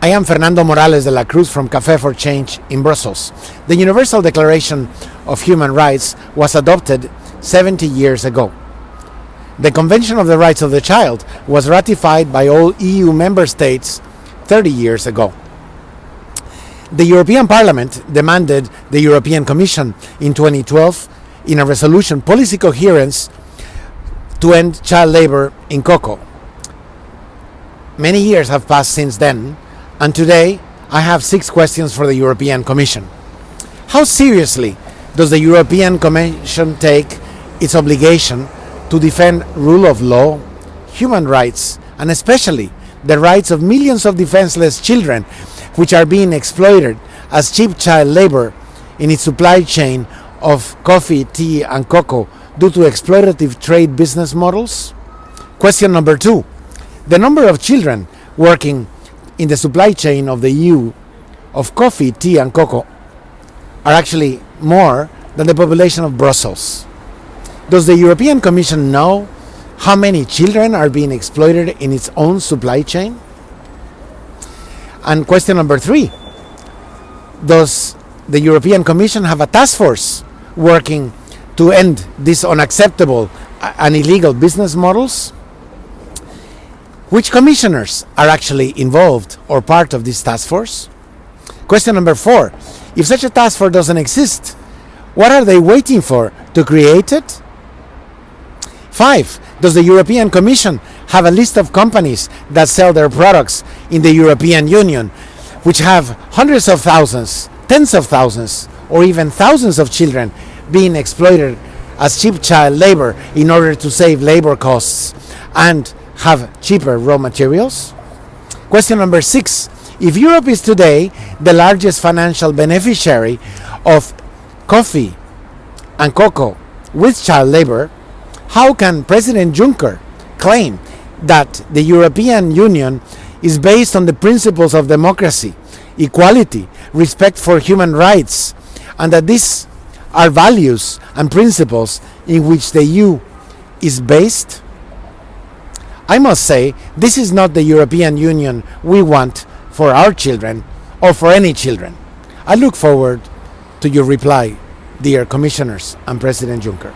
I am Fernando Morales-de la Cruz from Café for Change in Brussels. The Universal Declaration of Human Rights was adopted 70 years ago. The Convention of the Rights of the Child was ratified by all EU member states 30 years ago. The European Parliament demanded the European Commission in 2012 in a resolution policy coherence to end child labor in cocoa. Many years have passed since then, and today I have 6 questions for the European Commission. How seriously does the European Commission take its obligation to defend rule of law, human rights, and especially the rights of millions of defenseless children which are being exploited as cheap child labor in its supply chain of coffee, tea, and cocoa due to exploitative trade business models? Question number 2. The number of children working in the supply chain of the EU of coffee, tea, and cocoa are actually more than the population of Brussels. Does the European Commission know how many children are being exploited in its own supply chain? And question number 3. Does the European Commission have a task force working to end these unacceptable and illegal business models? Which commissioners are actually involved or part of this task force? Question number 4. If such a task force doesn't exist, what are they waiting for to create it? 5. Does the European Commission have a list of companies that sell their products in the European Union, which have hundreds of thousands, tens of thousands, or even thousands of children being exploited as cheap child labor in order to save labor costs and have cheaper raw materials? Question number 6. If Europe is today the largest financial beneficiary of coffee and cocoa with child labor, how can President Juncker claim that the European Union is based on the principles of democracy, equality, respect for human rights, and that these are values and principles in which the EU is based? I must say, this is not the European Union we want for our children or for any children. I look forward to your reply, dear Commissioners and President Juncker.